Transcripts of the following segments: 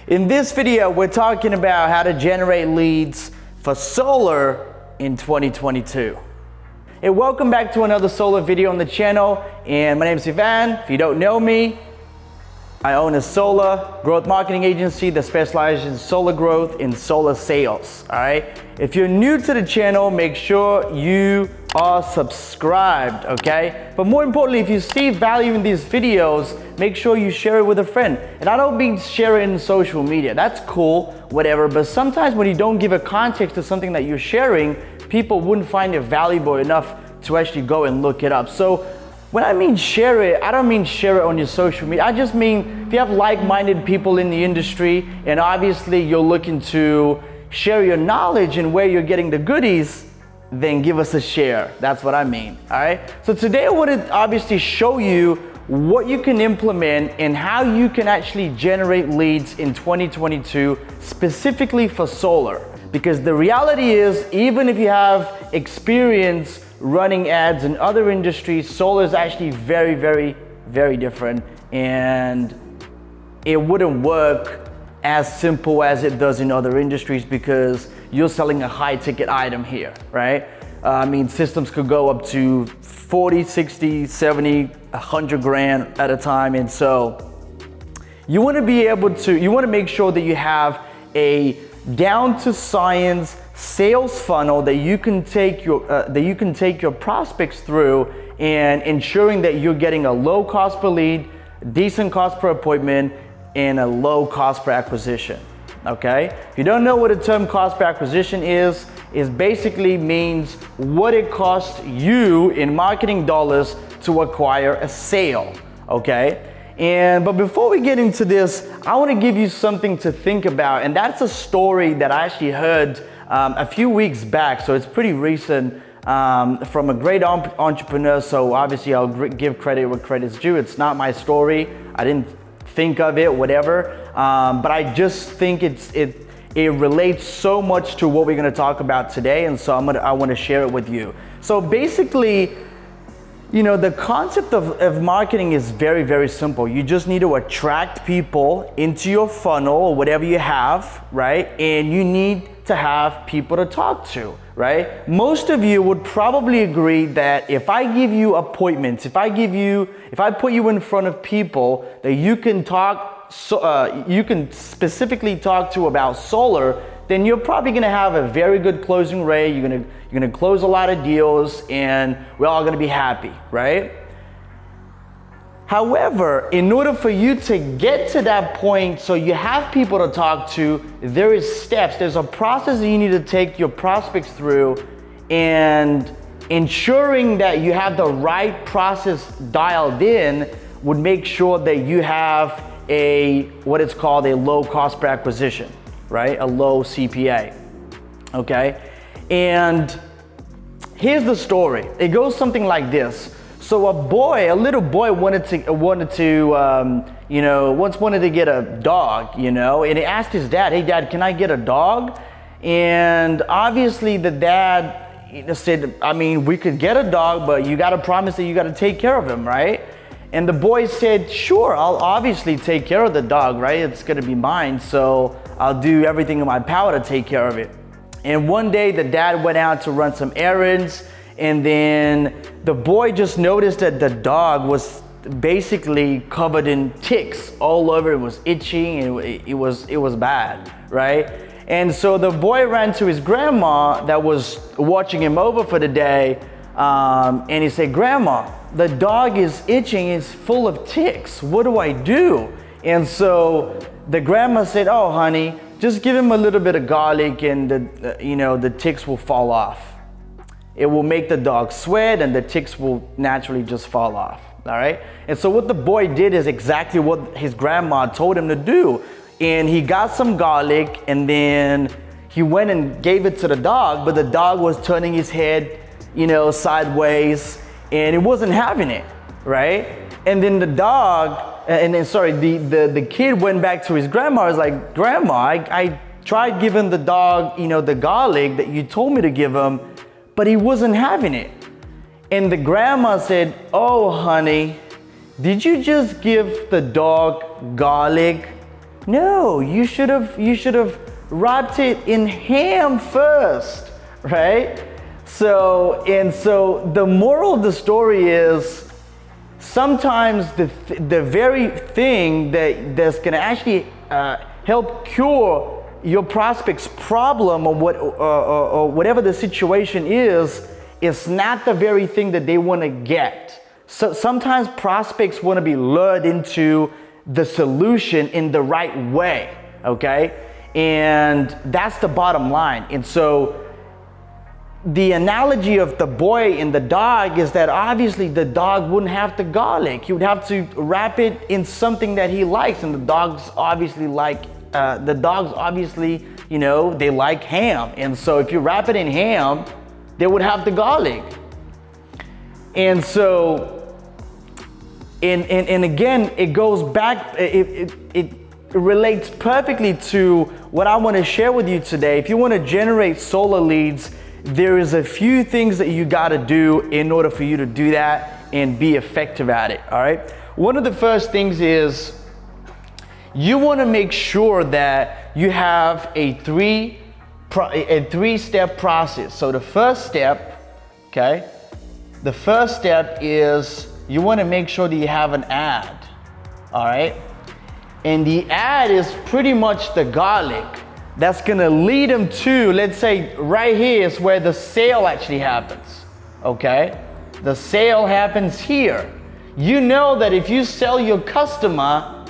In this video, we're talking about how to generate leads for solar in 2022. Hey, welcome back to another solar video on the channel. And my name is Ivan. If you don't know me, I own a solar growth marketing agency that specializes in solar growth and solar sales. All right. If you're new to the channel, make sure you are subscribed, okay? But more importantly, if you see value in these videos, make sure you share it with a friend. And I don't mean share it in social media. That's cool, whatever. But sometimes when you don't give a context to something that you're sharing, people wouldn't find it valuable enough to actually go and look it up. So when I mean share it, I don't mean share it on your social media. I just mean if you have like-minded people in the industry and obviously you're looking to share your knowledge and where you're getting the goodies, then give us a share. That's what I mean, all right? So today I want to obviously show you what you can implement and how you can actually generate leads in 2022, specifically for solar. Because the reality is, even if you have experience running ads in other industries, solar is actually very, very, very different, and it wouldn't work as simple as it does in other industries because you're selling a high ticket item here, right? I mean, systems could go up to 40, 60, 70, 100 grand at a time. And so you want to be able to, you want to make sure that you have a down to science sales funnel that you can take your prospects through, and ensuring that you're getting a low cost per lead, decent cost per appointment, and a low cost per acquisition, okay? If you don't know what a term cost per acquisition is basically means what it costs you in marketing dollars to acquire a sale, okay? But before we get into this, I want to give you something to think about, and that's a story that I actually heard a few weeks back, so it's pretty recent, from a great entrepreneur. So obviously I'll give credit where credit's due. It's not my story. I didn't think of it, whatever. But I just think it relates so much to what we're going to talk about today, and so I want to share it with you. So basically, you know, the concept of marketing is very, very simple. You just need to attract people into your funnel or whatever you have, right? And you need to have people to talk to, right? Most of you would probably agree that if I give you appointments, if I put you in front of people that you can you can specifically talk to about solar, then you're probably gonna have a very good closing rate. You're gonna close a lot of deals, and we're all gonna be happy, right? However, in order for you to get to that point, so you have people to talk to, there is steps. There's a process that you need to take your prospects through, and ensuring that you have the right process dialed in would make sure that you have what it's called a low cost per acquisition, right? A low CPA, okay? And here's the story. It goes something like this. So a little boy wanted to get a dog, you know, and he asked his dad, "Hey dad, can I get a dog?" And obviously the dad said, "I mean, we could get a dog, but you got to promise that you got to take care of him, right?" And the boy said, "Sure, I'll obviously take care of the dog, right? It's gonna be mine, so I'll do everything in my power to take care of it." And one day the dad went out to run some errands, and then the boy just noticed that the dog was basically covered in ticks all over. It was itching, and it was bad, right? And so the boy ran to his grandma that was watching him over for the day, and he said, "Grandma, the dog is itching, it's full of ticks. What do I do?" And so the grandma said, "Oh, honey, just give him a little bit of garlic, and the ticks will fall off. It will make the dog sweat, and the ticks will naturally just fall off." All right. And so what the boy did is exactly what his grandma told him to do. And he got some garlic, and then he went and gave it to the dog, but the dog was turning his head, sideways, and it wasn't having it, right? And then the kid went back to his grandma. He was like, "Grandma, I tried giving the dog, the garlic that you told me to give him, but he wasn't having it." And the grandma said, "Oh, honey, did you just give the dog garlic No, you should have wrapped it in ham first, right? So the moral of the story is sometimes the very thing that's gonna actually help cure your prospect's problem or whatever the situation is not the very thing that they want to get. So sometimes prospects want to be lured into the solution in the right way, okay? And that's the bottom line. And so the analogy of the boy and the dog is that obviously the dog wouldn't have the garlic. He would have to wrap it in something that he likes, and the dogs obviously, you know, they like ham. And so if you wrap it in ham, they would have the garlic. And so, and again, it goes back, it relates perfectly to what I want to share with you today. If you want to generate solar leads, there is a few things that you got to do in order for you to do that and be effective at it, all right? One of the first things is you want to make sure that you have a three-step process. So the first step, okay, the first step is you want to make sure that you have an ad, all right? And the ad is pretty much the garlic that's gonna lead them to, let's say right here is where the sale actually happens, okay? The sale happens here. You know that if you sell your customer,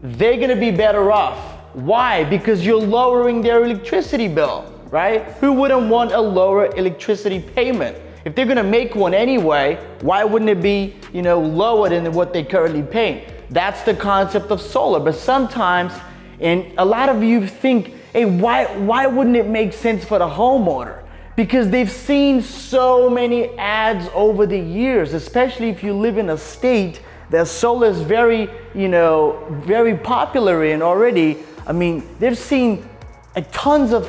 they're gonna be better off. Why? Because you're lowering their electricity bill, right? Who wouldn't want a lower electricity payment? If they're gonna make one anyway, why wouldn't it be, you know, lower than what they currently pay? That's the concept of solar. But sometimes, and a lot of you think, hey, why wouldn't it make sense for the homeowner? Because they've seen so many ads over the years, especially if you live in a state that solar is very, you know, very popular in already. I mean, they've seen tons of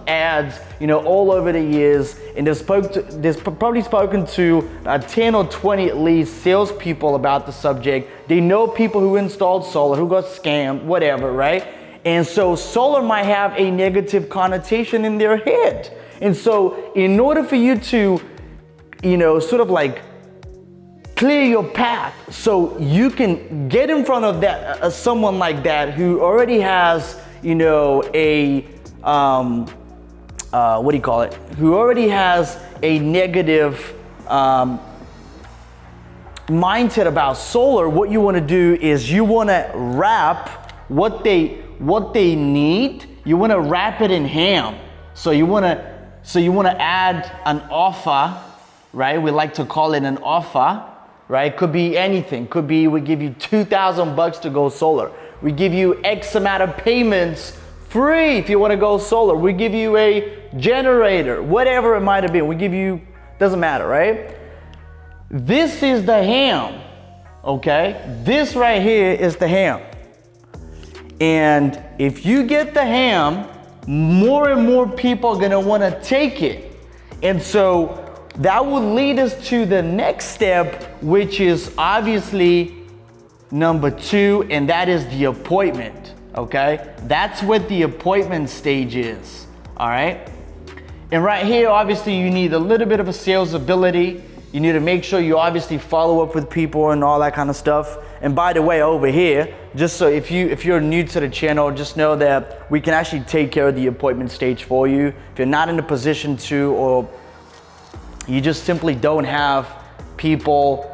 ads, you know, all over the years, and they've probably spoken to 10 or 20 at least salespeople about the subject. They know people who installed solar, who got scammed, whatever, right? And so solar might have a negative connotation in their head. And so in order for you to, you know, sort of like clear your path so you can get in front of that someone like that who already has, you know, who already has a negative mindset about solar, what you want to do is you want to wrap what they need. You want to wrap it in ham. So you want to add an offer, right? We like to call it an offer, right? Could be anything. Could be we give you $2,000 to go solar. We give you X amount of payments free if you want to go solar. We give you a generator, whatever it might have been. We give you, doesn't matter, right? This is the ham, okay? This right here is the ham. And if you get the ham, more and more people are gonna wanna take it. And so that will lead us to the next step, which is obviously number 2, and that is the appointment, okay? That's what the appointment stage is, all right? And right here, obviously you need a little bit of a sales ability. You need to make sure you obviously follow up with people and all that kind of stuff. And by the way, over here, just so if you're new to the channel, just know that we can actually take care of the appointment stage for you. If you're not in a position to, or you just simply don't have people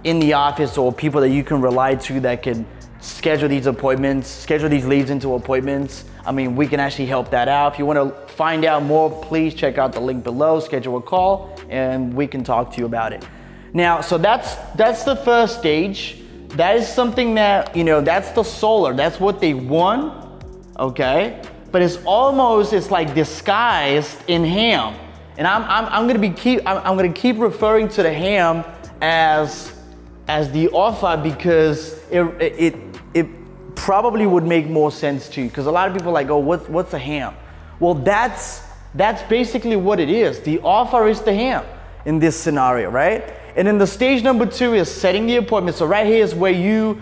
in the office or people that you can rely to that can schedule these appointments, schedule these leads into appointments, I mean, we can actually help that out. If you want to find out more, please check out the link below, schedule a call, and we can talk to you about it. Now, so that's the first stage. That is something that, you know, that's the solar. That's what they want, okay? But it's like disguised in ham. And I'm gonna keep referring to the ham as the offer because it probably would make more sense to you, because a lot of people are like, oh, what's a ham? Well, that's basically what it is. The offer is the ham in this scenario, right? And then the stage number 2 is setting the appointment. So right here is where you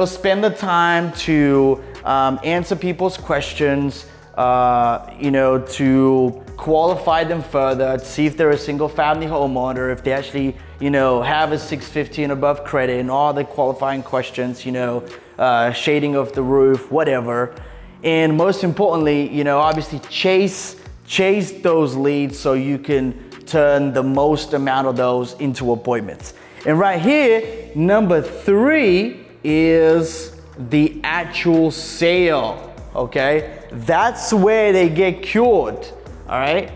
spend the time to answer people's questions, to qualify them further, to see if they're a single family homeowner, if they actually, have a 650 and above credit, and all the qualifying questions, shading of the roof, whatever. And most importantly, obviously chase those leads so you can turn the most amount of those into appointments. And right here, number 3 is the actual sale, okay? That's where they get cured, all right?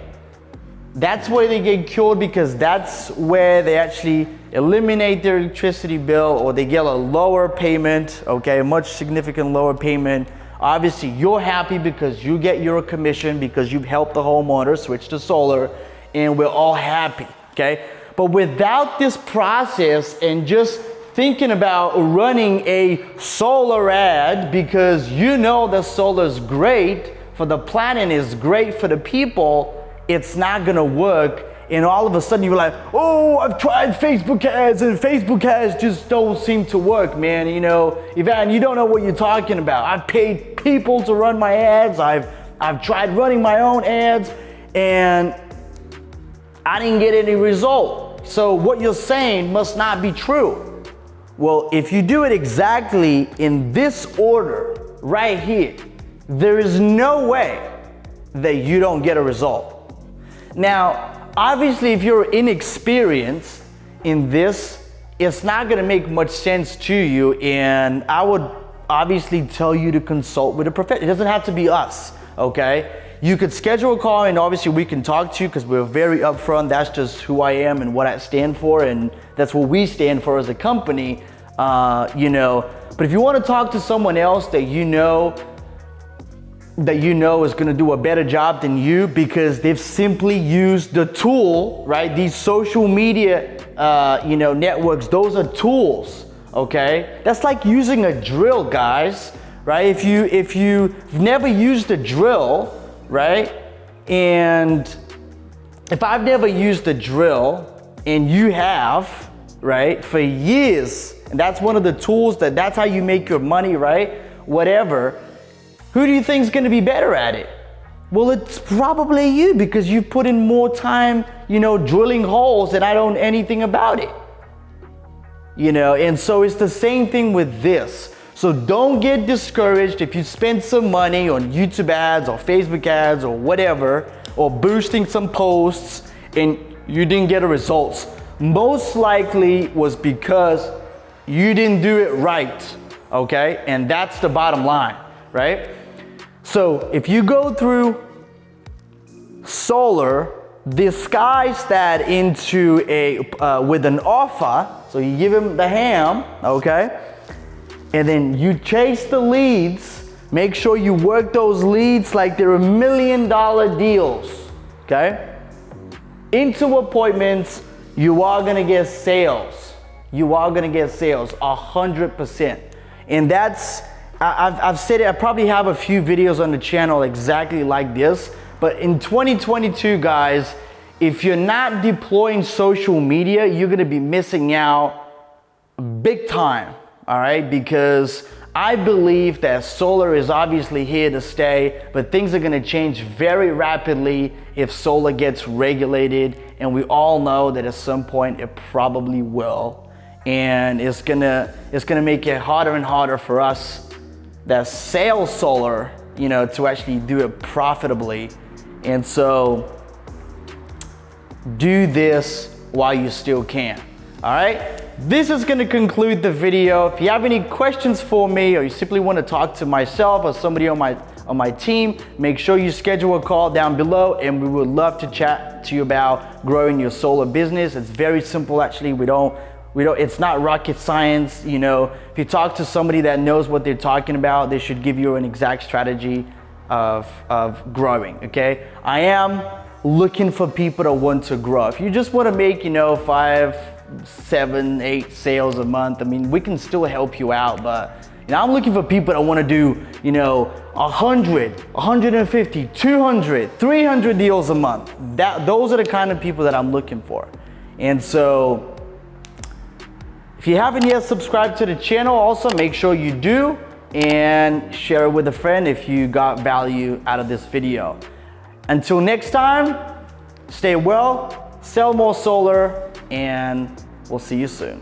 That's where they get cured, because that's where they actually eliminate their electricity bill, or they get a lower payment, okay? A much significant lower payment. Obviously, you're happy because you get your commission because you've helped the homeowner switch to solar, and we're all happy, okay? But without this process and just thinking about running a solar ad because that solar is great for the planet, is great for the people, it's not gonna work. And all of a sudden you're like, oh, I've tried Facebook ads and Facebook ads just don't seem to work, man. Ivan, you don't know what you're talking about. I've paid people to run my ads. I've tried running my own ads and I didn't get any result. So what you're saying must not be true. Well, if you do it exactly in this order right here, there is no way that you don't get a result. Now, obviously, if you're inexperienced in this, it's not gonna make much sense to you, and I would obviously tell you to consult with a professional. It doesn't have to be us, okay? You could schedule a call, and obviously we can talk to you because we're very upfront. That's just who I am and what I stand for, and that's what we stand for as a company, But if you want to talk to someone else that you know is going to do a better job than you because they've simply used the tool, right? These social media, networks, those are tools, okay? That's like using a drill, guys, right? If you've never used a drill, right? And if I've never used a drill and you have, right, for years, and that's one of the tools that's how you make your money, right? Whatever. Who do you think is going to be better at it? Well, it's probably you because you've put in more time, drilling holes and I don't know anything about it. And so it's the same thing with this. So don't get discouraged if you spend some money on YouTube ads or Facebook ads or whatever, or boosting some posts and you didn't get a results. Most likely was because you didn't do it right, okay? And that's the bottom line, right? So if you go through solar, disguise that into with an offer, so you give him the ham, okay? And then you chase the leads, make sure you work those leads like they're $1 million deals, okay? Into appointments, you are gonna get sales. You are gonna get sales, 100%. And that's, I've said it, I probably have a few videos on the channel exactly like this, but in 2022, guys, if you're not deploying social media, you're gonna be missing out big time, all right? Because I believe that solar is obviously here to stay, but things are gonna change very rapidly if solar gets regulated, and we all know that at some point it probably will. And it's gonna make it harder and harder for us that sell solar, to actually do it profitably. And so do this while you still can, all right? This is gonna conclude the video. If you have any questions for me, or you simply wanna talk to myself or somebody on my team, make sure you schedule a call down below, and we would love to chat to you about growing your solar business. It's very simple, actually. It's not rocket science. If you talk to somebody that knows what they're talking about, they should give you an exact strategy of growing, okay? I am looking for people that want to grow. If you just want to make, 5, 7, 8 sales a month, we can still help you out, but I'm looking for people that want to do, 100, 150, 200, 300 deals a month. Those are the kind of people that I'm looking for. And so If you haven't yet subscribed to the channel, also make sure you do and share it with a friend if you got value out of this video. Until next time, stay well, sell more solar, and we'll see you soon.